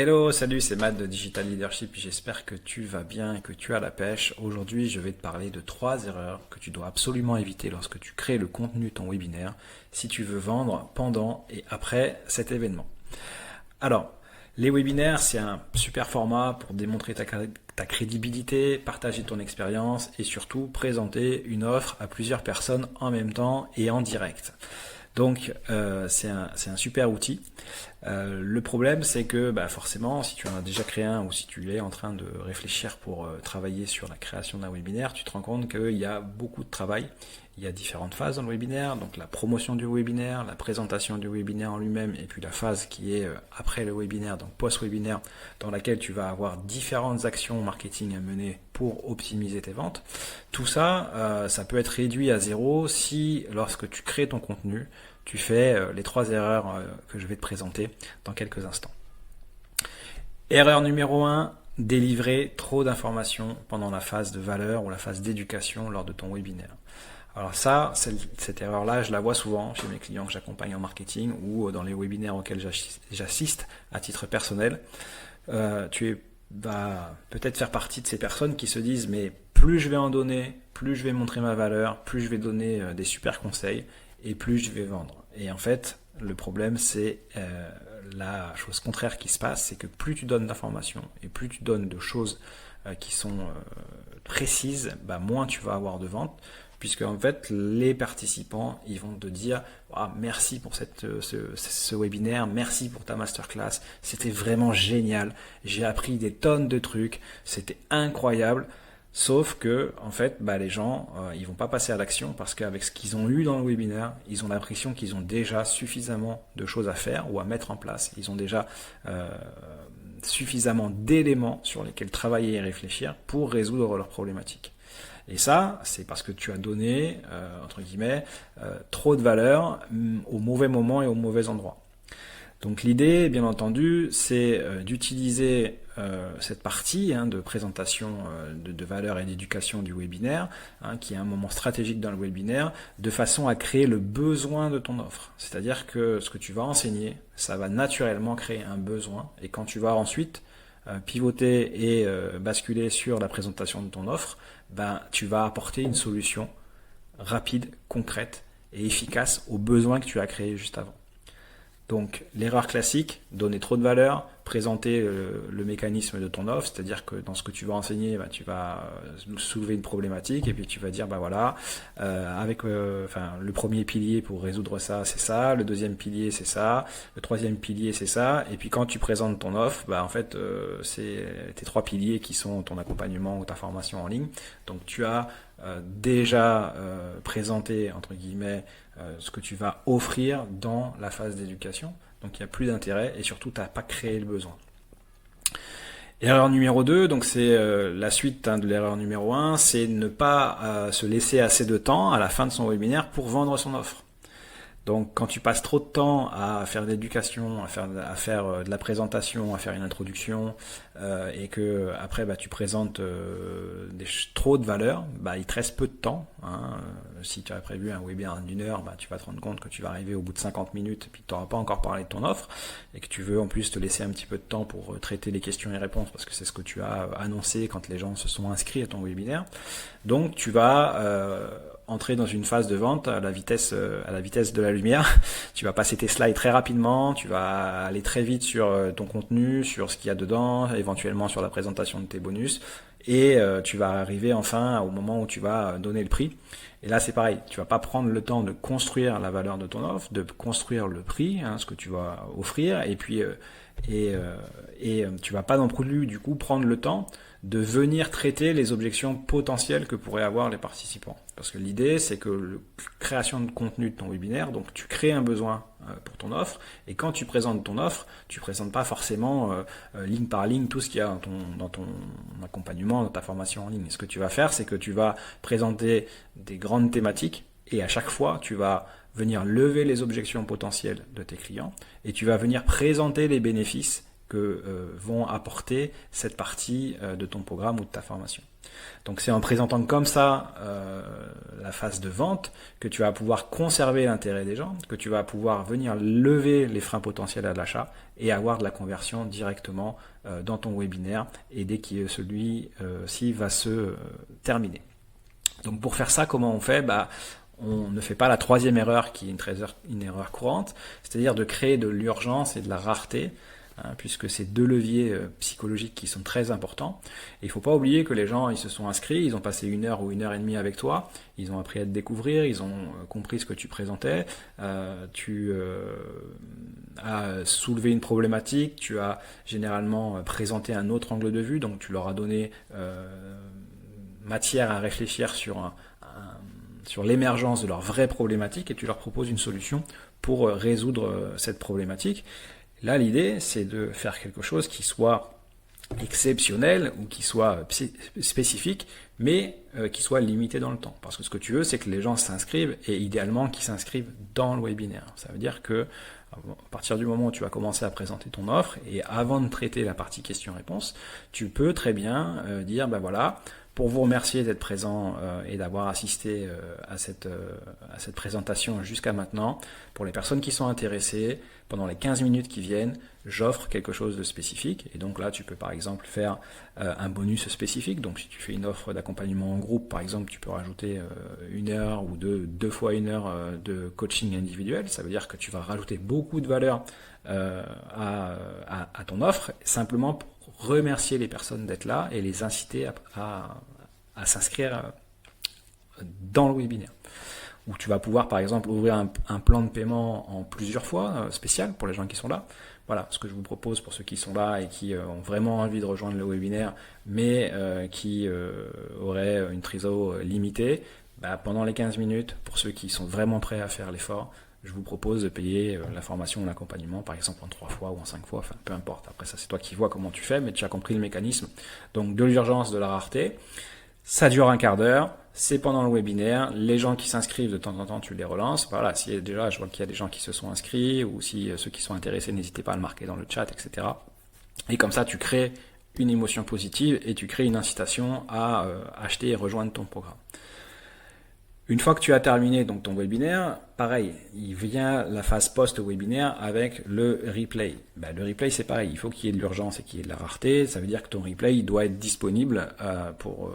Hello, salut, c'est Matt de Digital Leadership. J'espère que tu vas bien et que tu as la pêche. Aujourd'hui, je vais te parler de 3 erreurs que tu dois absolument éviter lorsque tu crées le contenu de ton webinaire si tu veux vendre pendant et après cet événement. Alors, les webinaires, c'est un super format pour démontrer ta crédibilité, partager ton expérience et surtout présenter une offre à plusieurs personnes en même temps et en direct. Donc c'est un super outil. Le problème c'est que forcément si tu en as déjà créé un ou si tu es en train de réfléchir pour travailler sur la création d'un webinaire, tu te rends compte qu'il y a beaucoup de travail. Il y a différentes phases dans le webinaire, donc la promotion du webinaire, la présentation du webinaire en lui-même et puis la phase qui est après le webinaire, donc post-webinaire, dans laquelle tu vas avoir différentes actions marketing à mener pour optimiser tes ventes. Tout ça, ça peut être réduit à zéro si lorsque tu crées ton contenu, tu fais les 3 erreurs que je vais te présenter dans quelques instants. Erreur numéro 1, délivrer trop d'informations pendant la phase de valeur ou la phase d'éducation lors de ton webinaire. Alors ça, cette erreur-là, je la vois souvent chez mes clients que j'accompagne en marketing ou dans les webinaires auxquels j'assiste à titre personnel. Tu vas peut-être faire partie de ces personnes qui se disent mais plus je vais en donner, plus je vais montrer ma valeur, plus je vais donner des super conseils et plus je vais vendre. Et en fait, le problème c'est la chose contraire qui se passe, c'est que plus tu donnes d'informations et plus tu donnes de choses qui sont précises, moins tu vas avoir de ventes. Puisque en fait les participants ils vont te dire merci pour ce webinaire, merci pour ta masterclass, c'était vraiment génial, j'ai appris des tonnes de trucs, c'était incroyable. Sauf que en fait les gens ils vont pas passer à l'action parce qu'avec ce qu'ils ont eu dans le webinaire, ils ont l'impression qu'ils ont déjà suffisamment de choses à faire ou à mettre en place. Ils ont déjà suffisamment d'éléments sur lesquels travailler et réfléchir pour résoudre leurs problématiques. Et ça, c'est parce que tu as donné, entre guillemets, trop de valeur au mauvais moment et au mauvais endroit. Donc l'idée, bien entendu, c'est d'utiliser cette partie de présentation de valeur et d'éducation du webinaire, qui est un moment stratégique dans le webinaire, de façon à créer le besoin de ton offre. C'est-à-dire que ce que tu vas enseigner, ça va naturellement créer un besoin. Et quand tu vas ensuite pivoter et basculer sur la présentation de ton offre, tu vas apporter une solution rapide, concrète et efficace aux besoins que tu as créés juste avant. Donc l'erreur classique, donner trop de valeur, présenter le mécanisme de ton offre, c'est-à-dire que dans ce que tu vas enseigner, tu vas soulever une problématique et puis tu vas dire avec le premier pilier pour résoudre ça, c'est ça, le deuxième pilier c'est ça, le troisième pilier c'est ça, et puis quand tu présentes ton offre, c'est tes 3 piliers qui sont ton accompagnement ou ta formation en ligne. Donc tu as déjà présenté entre guillemets ce que tu vas offrir dans la phase d'éducation, donc il n'y a plus d'intérêt et surtout tu n'as pas créé le besoin. Erreur numéro 2, donc c'est la suite de l'erreur numéro 1, c'est ne pas se laisser assez de temps à la fin de son webinaire pour vendre son offre. Donc quand tu passes trop de temps à faire de l'éducation, à faire de la présentation, à faire une introduction et que après tu présentes trop de valeur, il te reste peu de temps. Si tu as prévu un webinaire d'1 heure, tu vas te rendre compte que tu vas arriver au bout de 50 minutes et puis tu n'auras pas encore parlé de ton offre et que tu veux en plus te laisser un petit peu de temps pour traiter les questions et réponses parce que c'est ce que tu as annoncé quand les gens se sont inscrits à ton webinaire. Donc tu vas entrer dans une phase de vente à la vitesse de la lumière. Tu vas passer tes slides très rapidement, tu vas aller très vite sur ton contenu, sur ce qu'il y a dedans, éventuellement sur la présentation de tes bonus, et tu vas arriver enfin au moment où tu vas donner le prix. Et là c'est pareil, tu vas pas prendre le temps de construire la valeur de ton offre, de construire le prix, ce que tu vas offrir, et puis tu vas pas non plus du coup prendre le temps de venir traiter les objections potentielles que pourraient avoir les participants. Parce que l'idée, c'est que la création de contenu de ton webinaire, donc tu crées un besoin pour ton offre, et quand tu présentes ton offre, tu présentes pas forcément ligne par ligne tout ce qu'il y a dans ton accompagnement, dans ta formation en ligne. Et ce que tu vas faire, c'est que tu vas présenter des grandes thématiques, et à chaque fois, tu vas venir lever les objections potentielles de tes clients, et tu vas venir présenter les bénéfices que vont apporter cette partie de ton programme ou de ta formation. Donc c'est en présentant comme ça la phase de vente que tu vas pouvoir conserver l'intérêt des gens, que tu vas pouvoir venir lever les freins potentiels à l'achat et avoir de la conversion directement dans ton webinaire et dès que celui-ci va se terminer. Donc pour faire ça, comment on fait ? On ne fait pas la troisième erreur qui est une erreur courante, c'est-à-dire de créer de l'urgence et de la rareté, puisque c'est deux leviers psychologiques qui sont très importants. Et il ne faut pas oublier que les gens, ils se sont inscrits, ils ont passé 1 heure ou 1 heure et demie avec toi, ils ont appris à te découvrir, ils ont compris ce que tu présentais, tu as soulevé une problématique, tu as généralement présenté un autre angle de vue, donc tu leur as donné matière à réfléchir sur l'émergence de leur vraie problématique et tu leur proposes une solution pour résoudre cette problématique. Là, l'idée, c'est de faire quelque chose qui soit exceptionnel ou qui soit spécifique, mais qui soit limité dans le temps. Parce que ce que tu veux, c'est que les gens s'inscrivent et idéalement qu'ils s'inscrivent dans le webinaire. Ça veut dire que à partir du moment où tu vas commencer à présenter ton offre et avant de traiter la partie questions-réponses, tu peux très bien dire, voilà, pour vous remercier d'être présent et d'avoir assisté à cette présentation jusqu'à maintenant, pour les personnes qui sont intéressées, pendant les 15 minutes qui viennent, j'offre quelque chose de spécifique. Et donc là, tu peux par exemple faire un bonus spécifique. Donc si tu fais une offre d'accompagnement en groupe, par exemple, tu peux rajouter 1 heure ou deux fois 1 heure de coaching individuel. Ça veut dire que tu vas rajouter beaucoup de valeur à ton offre, simplement pour remercier les personnes d'être là et les inciter à s'inscrire dans le webinaire. Où tu vas pouvoir par exemple ouvrir un plan de paiement en plusieurs fois, spécial pour les gens qui sont là. Voilà ce que je vous propose pour ceux qui sont là et qui ont vraiment envie de rejoindre le webinaire, mais qui auraient une trésor limitée. Pendant les 15 minutes, pour ceux qui sont vraiment prêts à faire l'effort, je vous propose de payer la formation ou l'accompagnement, par exemple en 3 fois ou en 5 fois, enfin peu importe. Après ça, c'est toi qui vois comment tu fais, mais tu as compris le mécanisme. Donc de l'urgence, de la rareté. Ça dure un quart d'heure, c'est pendant le webinaire, les gens qui s'inscrivent de temps en temps, tu les relances. Voilà, si déjà je vois qu'il y a des gens qui se sont inscrits, ou si ceux qui sont intéressés, n'hésitez pas à le marquer dans le chat, etc. Et comme ça, tu crées une émotion positive et tu crées une incitation à acheter et rejoindre ton programme. Une fois que tu as terminé donc ton webinaire, pareil, il vient la phase post-webinaire avec le replay. Le replay, c'est pareil, il faut qu'il y ait de l'urgence et qu'il y ait de la rareté. Ça veut dire que ton replay il doit être disponible pour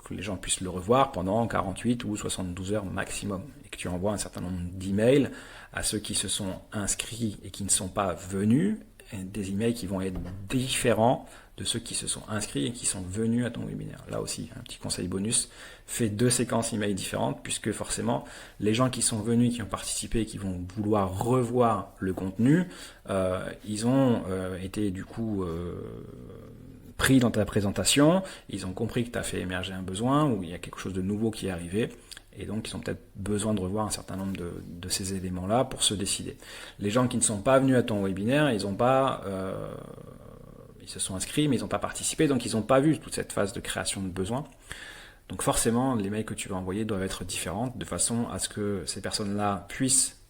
que les gens puissent le revoir pendant 48 ou 72 heures maximum. Et que tu envoies un certain nombre d'emails à ceux qui se sont inscrits et qui ne sont pas venus, des emails qui vont être différents de ceux qui se sont inscrits et qui sont venus à ton webinaire. Là aussi, un petit conseil bonus, fais 2 séquences email différentes, puisque forcément, les gens qui sont venus, qui ont participé et qui vont vouloir revoir le contenu, ils ont été du coup pris dans ta présentation, ils ont compris que tu as fait émerger un besoin, ou il y a quelque chose de nouveau qui est arrivé, et donc ils ont peut-être besoin de revoir un certain nombre de ces éléments-là pour se décider. Les gens qui ne sont pas venus à ton webinaire, ils se sont inscrits, mais ils n'ont pas participé, donc ils n'ont pas vu toute cette phase de création de besoins. Donc forcément, les mails que tu vas envoyer doivent être différents, de façon à ce que ces personnes-là puissent,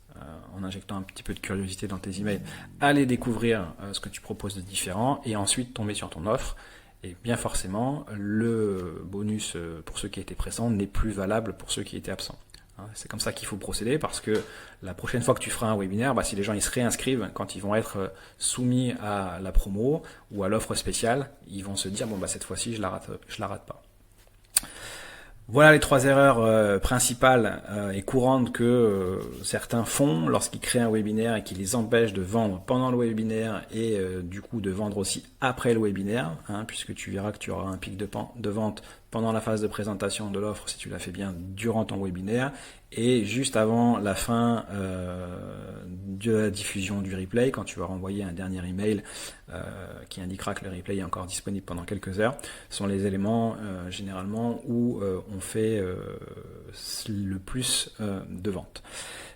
en injectant un petit peu de curiosité dans tes emails, aller découvrir ce que tu proposes de différent, et ensuite tomber sur ton offre. Et bien forcément, le bonus pour ceux qui étaient présents n'est plus valable pour ceux qui étaient absents. C'est comme ça qu'il faut procéder, parce que la prochaine fois que tu feras un webinaire, si les gens ils se réinscrivent quand ils vont être soumis à la promo ou à l'offre spéciale, ils vont se dire cette fois-ci je la rate pas. Voilà les 3 erreurs principales et courantes que certains font lorsqu'ils créent un webinaire et qui les empêchent de vendre pendant le webinaire et du coup de vendre aussi après le webinaire, puisque tu verras que tu auras un pic de vente pendant la phase de présentation de l'offre si tu l'as fait bien durant ton webinaire et juste avant la fin de la diffusion du replay, quand tu vas renvoyer un dernier email qui indiquera que le replay est encore disponible pendant quelques heures, sont les éléments généralement où on fait le plus de ventes.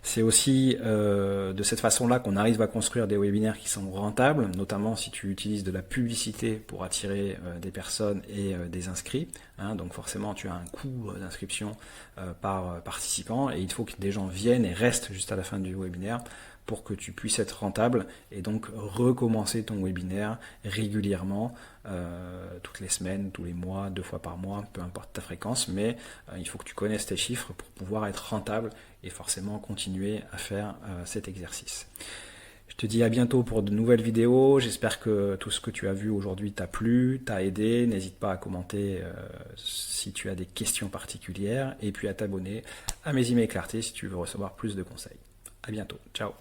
C'est aussi de cette façon-là qu'on arrive à construire des webinaires qui sont rentables, notamment si tu utilises de la publicité pour attirer des personnes et des inscrits. Donc forcément, tu as un coût d'inscription par participant et il faut que des gens viennent et restent juste à la fin du webinaire pour que tu puisses être rentable et donc recommencer ton webinaire régulièrement, toutes les semaines, tous les mois, 2 fois par mois, peu importe ta fréquence, mais il faut que tu connaisses tes chiffres pour pouvoir être rentable et forcément continuer à faire cet exercice. Je te dis à bientôt pour de nouvelles vidéos. J'espère que tout ce que tu as vu aujourd'hui t'a plu, t'a aidé. N'hésite pas à commenter si tu as des questions particulières et puis à t'abonner à mes emails Clarté si tu veux recevoir plus de conseils. À bientôt. Ciao.